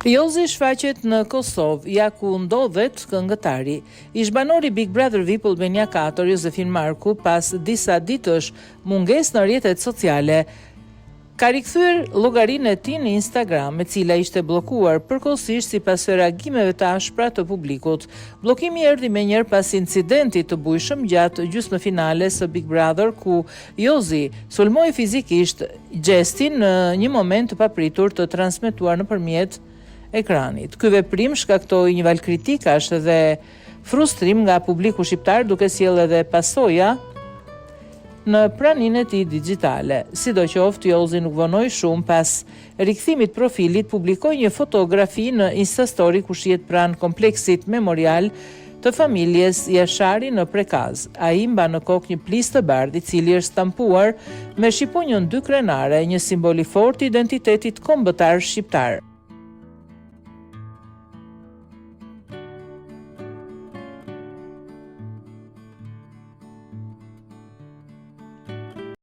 Jozi shfaqet në Kosovë, ja ku ndodhet këngëtari. Ish-banori Big Brother VIP Albania 4, Josefin Marku, pas disa ditësh mungesë në rrjetet sociale, ka rikthyer llogarinë e tij në Instagram, e cila ishte bllokuar përkohësisht sipas reagimeve të ashpra të publikut. Bllokimi erdhi menjëherë pas incidentit të bujshëm gjatë gjysmëfinales së Big Brother, ku Jozi sulmoi fizikisht gestin në një moment të papritur të transmetuar nëpërmjet ekranit. Ky veprim shkaktoi një val kritikash dhe frustrim nga publiku shqiptar, duke sjellë edhe pasoja në praninë e tij digjitale. Sidoqoftë, Jozi nuk vonoi shumë, pas rikthimit profilit publikoi një fotografi në Instastory ku shihet pranë kompleksit memorial të familjes Jashari në Prekaz. Ai mban në kokë një plisë të bardhë, i cili është stampuar me shqiponjën dy krenare, një simbol i fortë i identitetit kombëtar shqiptar.